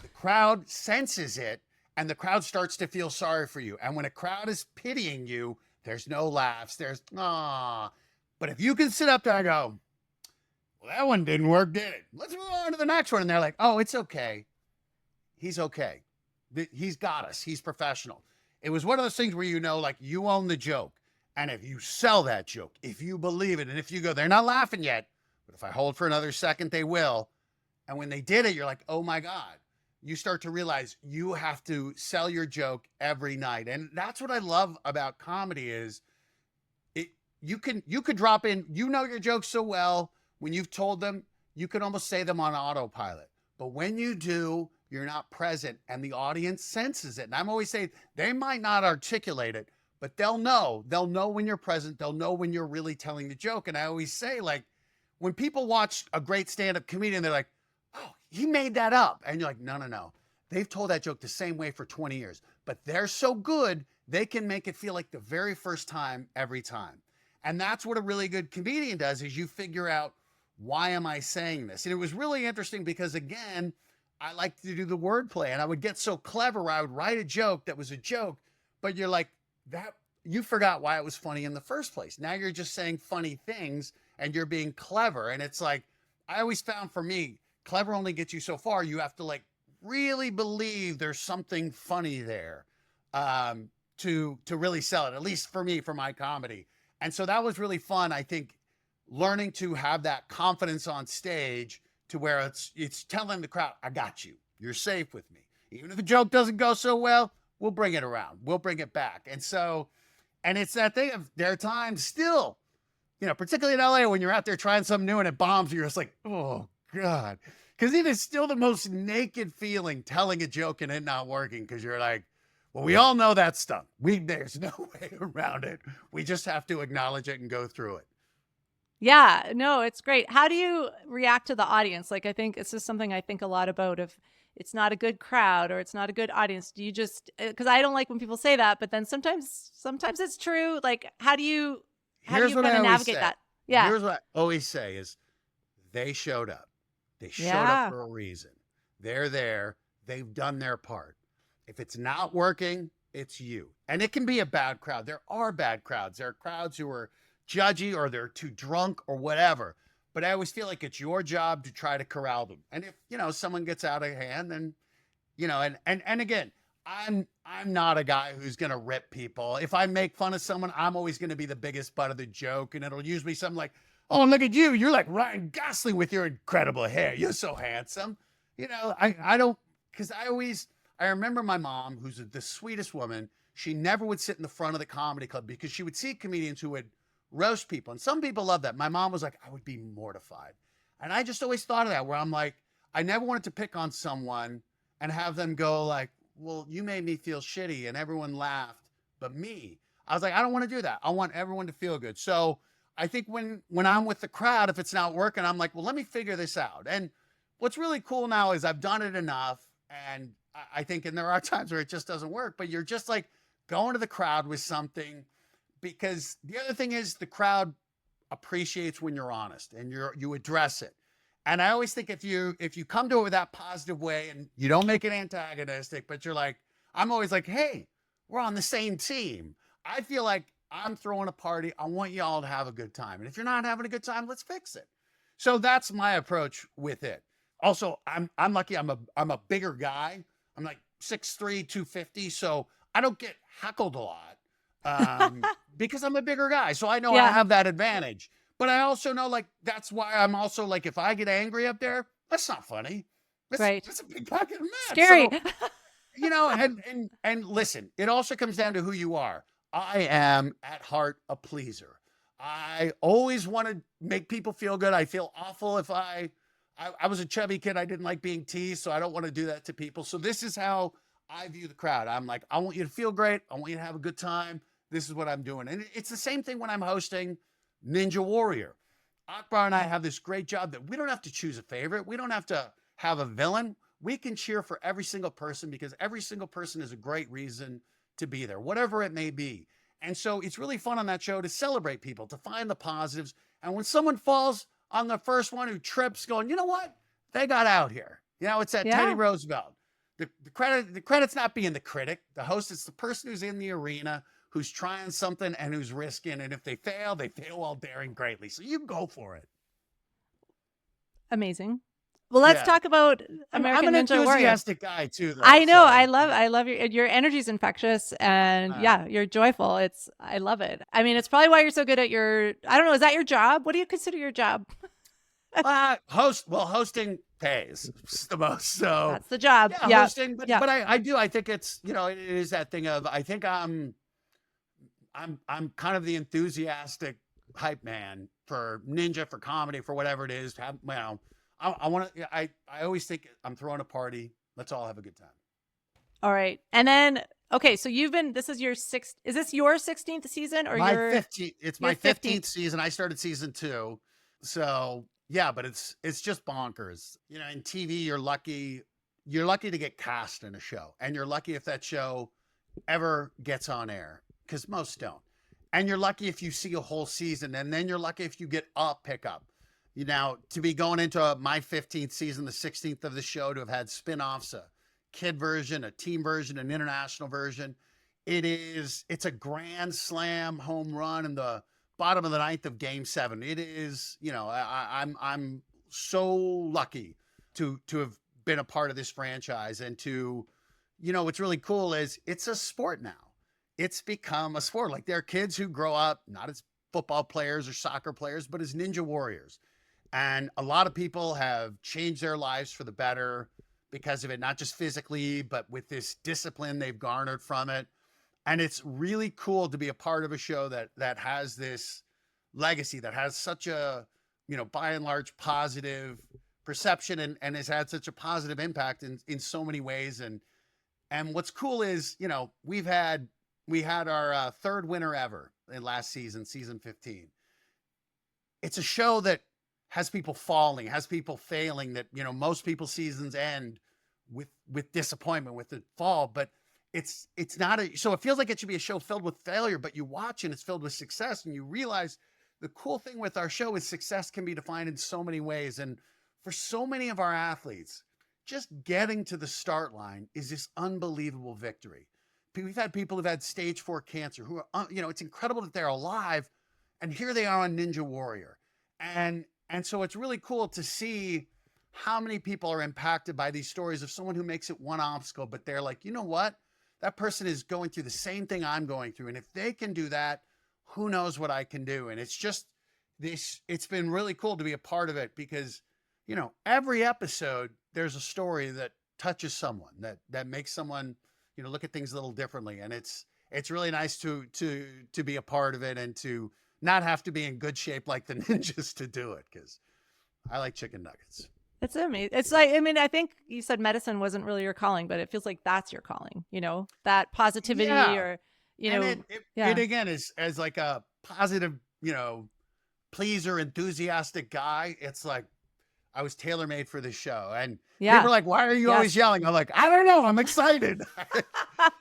the crowd senses it and the crowd starts to feel sorry for you. And when a crowd is pitying you, there's no laughs. There's, ah. But if you can sit up there and go, well, that one didn't work, did it? Let's move on to the next one. And they're like, oh, it's okay. He's okay. He's got us. He's professional. It was one of those things where, you know, like you own the joke. And if you sell that joke, if you believe it, and if you go, they're not laughing yet, but if I hold for another second, they will. And when they did it, you're like, oh my God. You start to realize you have to sell your joke every night. And that's what I love about comedy is you could drop in, you know, your jokes so well. When you've told them, you can almost say them on autopilot. But when you do, you're not present and the audience senses it. And I'm always saying they might not articulate it, but they'll know when you're present. They'll know when you're really telling the joke. And I always say, like, when people watch a great stand-up comedian, they're like, oh, he made that up. And you're like, no. They've told that joke the same way for 20 years, but they're so good, they can make it feel like the very first time every time. And that's what a really good comedian does, is you figure out, why am I saying this? And it was really interesting because, again, I like to do the wordplay, and I would get so clever. I would write a joke that was a joke, but you're like, that you forgot why it was funny in the first place. Now you're just saying funny things and you're being clever. And it's like, I always found for me, clever only gets you so far. You have to like really believe there's something funny there to really sell it, at least for me, for my comedy. And so that was really fun. I think learning to have that confidence on stage to where it's telling the crowd, I got you. You're safe with me. Even if a joke doesn't go so well, we'll bring it around. We'll bring it back. And so, and it's that thing of there are times still, you know, particularly in LA when you're out there trying something new and it bombs, you're just like, oh God. Because it is still the most naked feeling telling a joke and it not working, because you're like, well, we all know that stuff. There's no way around it. We just have to acknowledge it and go through it. Yeah, no, it's great. How do you react to the audience? Like, I think this is something I think a lot about. If it's not a good crowd or it's not a good audience, do you just, because I don't like when people say that, but then sometimes it's true. Like, how do you kind of navigate that? Yeah. Here's what I always say is they showed up. They showed up for a reason. They're there. They've done their part. If it's not working, it's you. And it can be a bad crowd. There are bad crowds. There are crowds who are judgy or they're too drunk or whatever. But I always feel like it's your job to try to corral them. And if, you know, someone gets out of hand, then, you know, and again, I'm not a guy who's gonna rip people. If I make fun of someone, I'm always gonna be the biggest butt of the joke, and it'll usually be something like, "Oh, look at you! You're like Ryan Gosling with your incredible hair. You're so handsome." I don't, because I remember my mom, who's the sweetest woman. She never would sit in the front of the comedy club because she would see comedians who would roast people, and some people love that. My mom was like, I would be mortified, and I just always thought of that, where I'm like, I never wanted to pick on someone and have them go like, well, you made me feel shitty and everyone laughed, but me. I was like, I don't want to do that. I want everyone to feel good. So I think when I'm with the crowd, if it's not working, I'm like, well, let me figure this out. And what's really cool now is I've done it enough. And I think, and there are times where it just doesn't work, but you're just like going to the crowd with something, because the other thing is the crowd appreciates when you're honest and you address it. And I always think if you come to it with that positive way and you don't make it antagonistic, but you're like, I'm always like, hey, we're on the same team. I feel like I'm throwing a party. I want you all to have a good time. And if you're not having a good time, let's fix it. So that's my approach with it. Also, I'm lucky. I'm a bigger guy. I'm like 6'3", 250. So I don't get heckled a lot because I'm a bigger guy. So I know I Yeah. have that advantage. But I also know, like, that's why I'm also like, if I get angry up there, that's not funny. Right. That's a big pocket of mad. Scary. So, and listen, it also comes down to who you are. I am at heart a pleaser. I always want to make people feel good. I feel awful if I was a chubby kid. I didn't like being teased, so I don't want to do that to people. So this is how I view the crowd. I'm like, I want you to feel great. I want you to have a good time. This is what I'm doing. And it's the same thing when I'm hosting Ninja Warrior. Akbar and I have this great job that we don't have to choose a favorite. We don't have to have a villain. We can cheer for every single person because every single person is a great reason to be there, whatever it may be. And so it's really fun on that show to celebrate people, to find the positives. And when someone falls on the first one who trips, going, you know what? They got out here. It's that Teddy Roosevelt. The credit's not being the critic, the host. It's the person who's in the arena, who's trying something and who's risking. And if they fail while daring greatly. So you go for it. Amazing. Well, let's talk about American I'm an Ninja Warrior. enthusiastic guy too, though. I know. So. I love your energy's infectious, and you're joyful. I love it. I mean, it's probably why you're so good at I don't know. Is that your job? What do you consider your job? Hosting pays the most. So that's the job. Yeah. Hosting, but I do. I think it's, it is that thing of, I think I'm kind of the enthusiastic hype man for Ninja, for comedy, for whatever it is. I want to. I always think I'm throwing a party. Let's all have a good time. All right, and then okay, so this is your sixth. Is this your 16th season or my your 15th? It's my 15th season. I started season 2, so yeah. But it's just bonkers. In TV, you're lucky. You're lucky to get cast in a show, and you're lucky if that show ever gets on air, because most don't. And you're lucky if you see a whole season, and then you're lucky if you get a pickup. To be going into my 15th season, the 16th of the show, to have had spin-offs, a kid version, a team version, an international version. It's a grand slam home run in the bottom of the 9th of Game 7. It is, I'm so lucky to have been a part of this franchise, and to, what's really cool is it's a sport now. It's become a sport. Like, there are kids who grow up not as football players or soccer players, but as Ninja Warriors. And a lot of people have changed their lives for the better because of it, not just physically, but with this discipline they've garnered from it. And it's really cool to be a part of a show that has this legacy, that has such a, by and large, positive perception, and has had such a positive impact in so many ways. And what's cool is, we had our third winner ever in last season, season 15. It's a show that has people falling, has people failing, that, most people's seasons end with disappointment, with the fall, but it's not so it feels like it should be a show filled with failure, but you watch and it's filled with success, and you realize the cool thing with our show is success can be defined in so many ways. And for so many of our athletes, just getting to the start line is this unbelievable victory. We've had people who've had stage 4 cancer who are, it's incredible that they're alive, and here they are on Ninja Warrior. And so it's really cool to see how many people are impacted by these stories of someone who makes it one obstacle, but they're like, you know what? that person is going through the same thing I'm going through. And if they can do that, who knows what I can do? And it's just it's been really cool to be a part of it because, every episode, there's a story that touches someone that makes someone, look at things a little differently. And it's really nice to be a part of it and to not have to be in good shape like the ninjas to do it. Cause I like chicken nuggets. It's amazing. It's like, I mean, I think you said medicine wasn't really your calling, but it feels like that's your calling, that positivity or, And yeah. it again is as like a positive, pleaser, enthusiastic guy. It's like I was tailor made for this show. And people are like, why are you always yelling? I'm like, I don't know. I'm excited.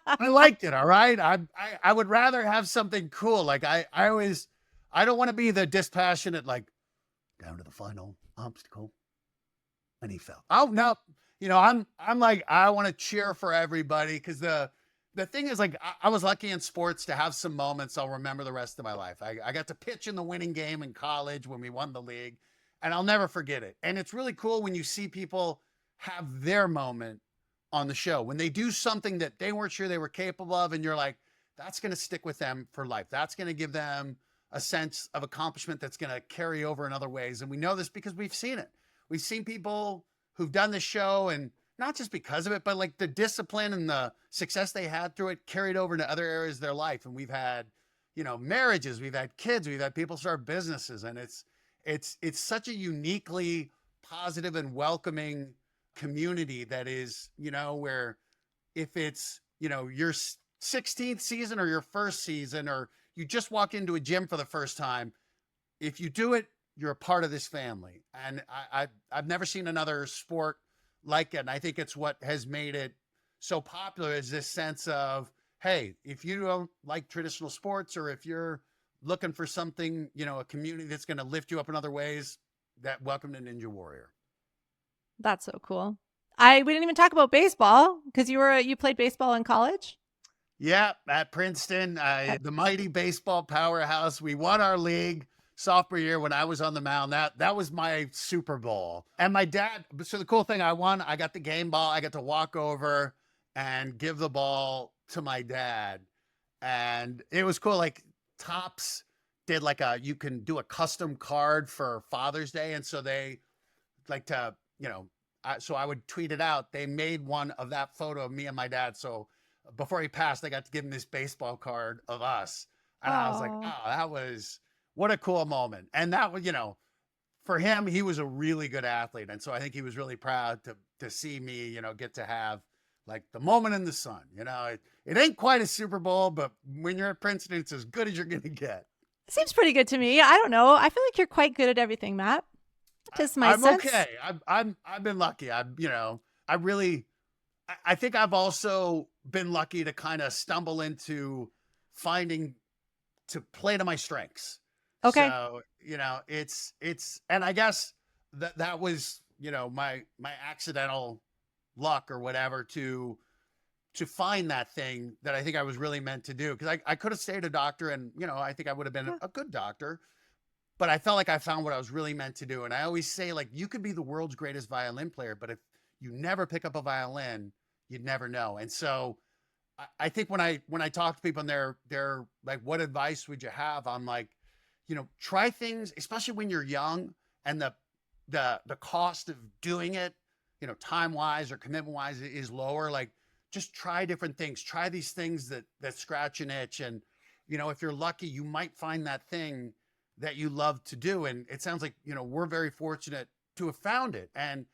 I liked it. All right. I would rather have something cool. Like I don't want to be the dispassionate, like down to the final obstacle. And he fell. Oh no. I'm like, I want to cheer for everybody. Cause the thing is like, I was lucky in sports to have some moments I'll remember the rest of my life. I got to pitch in the winning game in college when we won the league. And I'll never forget it. And it's really cool when you see people have their moment on the show, when they do something that they weren't sure they were capable of. And you're like, that's going to stick with them for life. That's going to give them a sense of accomplishment that's going to carry over in other ways. And we know this because we've seen it. We've seen people who've done the show and not just because of it, but like the discipline and the success they had through it carried over into other areas of their life. And we've had, marriages, we've had kids, we've had people start businesses. And it's such a uniquely positive and welcoming community that is, where if it's, your 16th season or your first season, or you just walk into a gym for the first time, if you do it, you're a part of this family. And I've never seen another sport like it. And I think it's what has made it so popular is this sense of, hey, if you don't like traditional sports, or if you're looking for something, a community that's going to lift you up in other ways, that welcome to Ninja Warrior. That's so cool. We didn't even talk about baseball because you played baseball in college. Yeah. At Princeton, the mighty baseball powerhouse. We won our league sophomore year when I was on the mound. That was my Super Bowl. And my dad, so the cool thing, I won, I got the game ball. I got to walk over and give the ball to my dad. And it was cool. Like Topps did you can do a custom card for Father's Day. And so they like to, so I would tweet it out. They made one of that photo of me and my dad. So before he passed, I got to give him this baseball card of us. And I was like, oh, that was, what a cool moment. And that was, for him, he was a really good athlete. And so I think he was really proud to see me, get to have like the moment in the sun. It ain't quite a Super Bowl, but when you're at Princeton, it's as good as you're going to get. Seems pretty good to me. I don't know. I feel like you're quite good at everything, Matt. Just my I'm sense. okay. I've been lucky. I think I've also been lucky to kind of stumble into finding to play to my strengths. Okay. So, it's, and I guess that was, my accidental luck or whatever to find that thing that I think I was really meant to do. Cause I could have stayed a doctor and, I think I would have been a good doctor, but I felt like I found what I was really meant to do. And I always say, like, you could be the world's greatest violin player, but if you never pick up a violin, you'd never know. And so I think when I talk to people and they're like, what advice would you have? I'm like, try things, especially when you're young and the cost of doing it, time wise or commitment wise is lower. Like, just try different things. Try these things that scratch an itch. And, if you're lucky, you might find that thing that you love to do. And it sounds like, we're very fortunate to have found it. And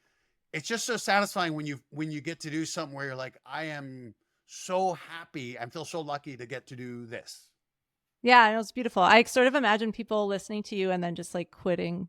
it's just so satisfying when you get to do something where you're like, I am so happy and feel so lucky to get to do this. Yeah, it was beautiful. I sort of imagine people listening to you and then just like quitting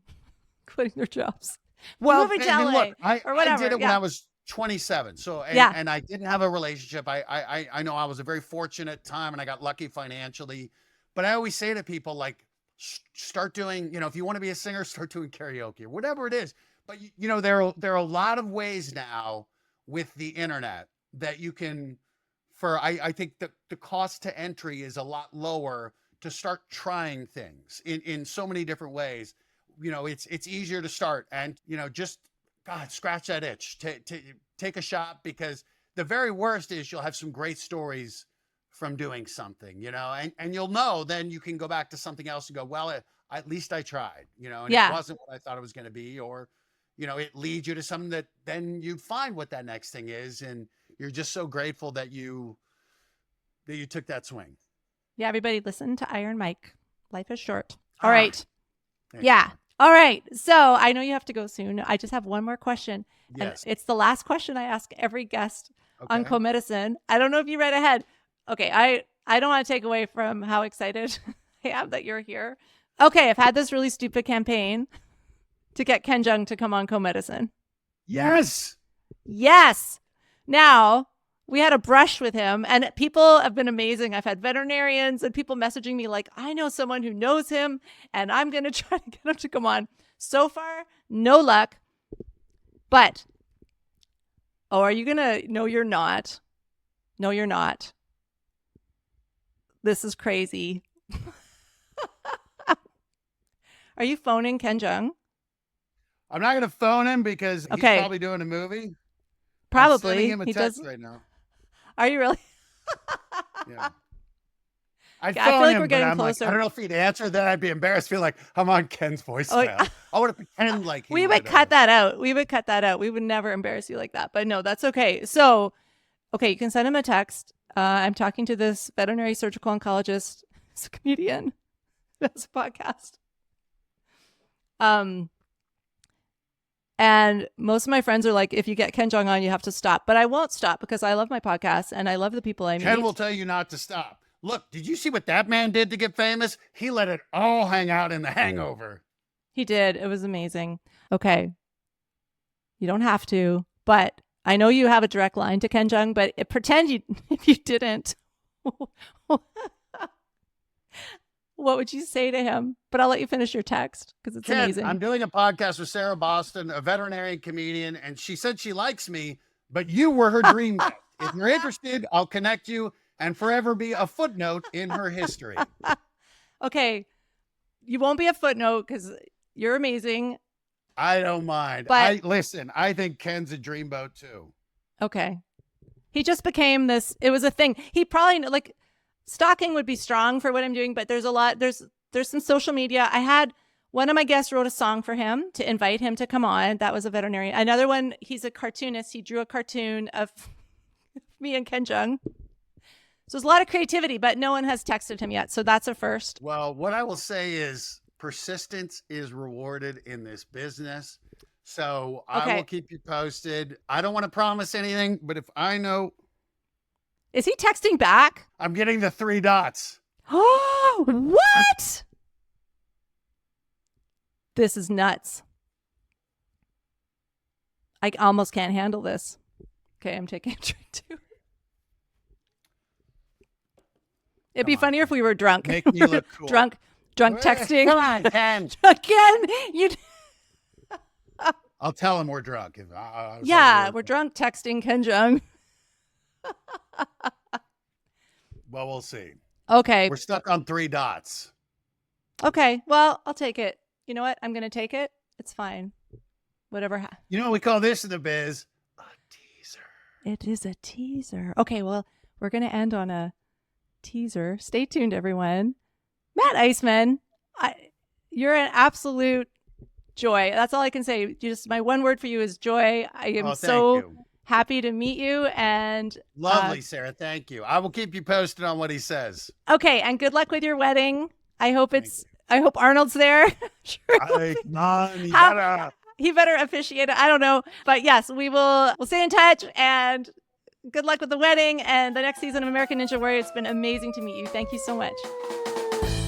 their jobs. Well, moving to LA look, or whatever. I did it when I was 27. So, and I didn't have a relationship. I know I was a very fortunate time and I got lucky financially, but I always say to people, like, start doing, if you want to be a singer, start doing karaoke or whatever it is. But there are a lot of ways now with the internet that you can, I think the cost to entry is a lot lower to start trying things in so many different ways. It's easier to start and, just, God, scratch that itch to take a shot, because the very worst is you'll have some great stories from doing something, and you'll know, then you can go back to something else and go, well, at least I tried, and it wasn't what I thought it was going to be, or, it leads you to something that then you find what that next thing is. And you're just so grateful that you took that swing. Yeah. Everybody listen to Iron Mike. Life is short. All right. Thanks, yeah. man. All right. So I know you have to go soon. I just have one more question. Yes. And it's the last question I ask every guest on Okay. Comedicine. I don't know if you read ahead. Okay. I don't want to take away from how excited I am that you're here. Okay. I've had this really stupid campaign to get Ken Jeong to come on Comedicine. Yes. Yes. Now, we had a brush with him, and people have been amazing. I've had veterinarians and people messaging me like, I know someone who knows him, and I'm going to try to get him to come on. So far, no luck. But, are you going to? No, you're not. No, you're not. This is crazy. Are you phoning Ken Jeong? I'm not going to phone him because he's probably doing a movie. Probably. I'm sending him a text right now. Are you really? Yeah. I feel like him, we're getting but I'm closer. like, I don't know if he'd answer. Then I'd be embarrassed. Feel like I'm on Ken's voicemail. I would pretend like he we would cut that out. We would cut that out. We would never embarrass you like that. But no, that's okay. So, you can send him a text. I'm talking to this veterinary surgical oncologist. He's a comedian. That's a podcast. And most of my friends are like, if you get Ken Jeong on, you have to stop. But I won't stop because I love my podcast and I love the people I meet. Ken will tell you not to stop. Look, did you see what that man did to get famous? He let it all hang out in The Hangover. He did. It was amazing. Okay. You don't have to, but I know you have a direct line to Ken Jeong, but pretend if you didn't. What would you say to him? But I'll let you finish your text because it's Ken, amazing. I'm doing a podcast with Sarah Boston, a veterinarian comedian, and she said she likes me, but you were her dream guest. If you're interested, I'll connect you and forever be a footnote in her history. Okay. You won't be a footnote because you're amazing. I don't mind. But listen, I think Ken's a dreamboat too. Okay. He just became this. It was a thing. He probably stalking would be strong for what I'm doing, but there's a lot. There's some social media. I had one of my guests wrote a song for him to invite him to come on. That was a veterinarian. Another one, he's a cartoonist. He drew a cartoon of me and Ken Jeong. So there's a lot of creativity, but no one has texted him yet. So that's a first. Well, what I will say is persistence is rewarded in this business. So I will keep you posted. I don't want to promise anything, but if I know. Is he texting back? I'm getting the 3 dots. Oh, what? This is nuts. I almost can't handle this. Okay, I'm taking a drink too. It'd be funnier if we were drunk. Make me look cool. Drunk texting. Come on, Ken. Again, you. I'll tell him we're drunk. We're drunk texting Ken Jeong. Well, we'll see. Okay. We're stuck on 3 dots. Okay. Well, I'll take it. You know what? I'm going to take it. It's fine. Whatever. You know what we call this in the biz? A teaser. It is a teaser. Okay. Well, we're going to end on a teaser. Stay tuned, everyone. Matt Iseman, you're an absolute joy. That's all I can say. Just my one word for you is joy. I am so happy to meet you. And lovely, Sarah. Thank you. I will keep you posted on what he says. Okay. And good luck with your wedding. I hope Arnold's there. He better officiate it. I don't know. But yes, we'll stay in touch and good luck with the wedding and the next season of American Ninja Warrior. It's been amazing to meet you. Thank you so much.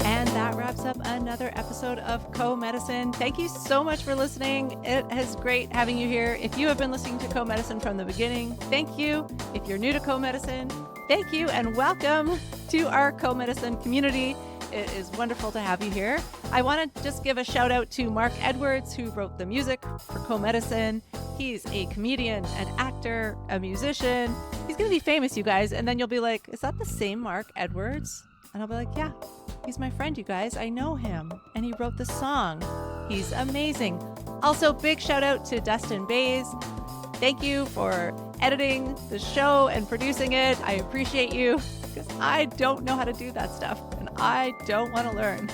And that wraps up another episode of Comedicine. Thank you so much for listening. It is great having you here. If you have been listening to Comedicine from the beginning, thank you. If you're new to Comedicine, thank you and welcome to our Comedicine community. It is wonderful to have you here. I want to just give a shout out to Mark Edwards, who wrote the music for Comedicine. He's a comedian, an actor, a musician. He's going to be famous, you guys. And then you'll be like, is that the same Mark Edwards? And I'll be like, yeah, he's my friend, you guys. I know him. And he wrote the song. He's amazing. Also, big shout out to Dustin Bays. Thank you for editing the show and producing it. I appreciate you because I don't know how to do that stuff and I don't want to learn.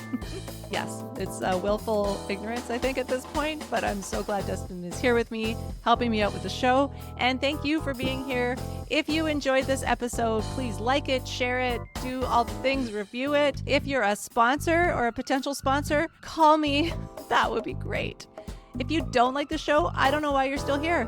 Yes, it's willful ignorance, I think, at this point, but I'm so glad Dustin is here with me, helping me out with the show. And thank you for being here. If you enjoyed this episode, please like it, share it, do all the things, review it. If you're a sponsor or a potential sponsor, call me. That would be great. If you don't like the show, I don't know why you're still here.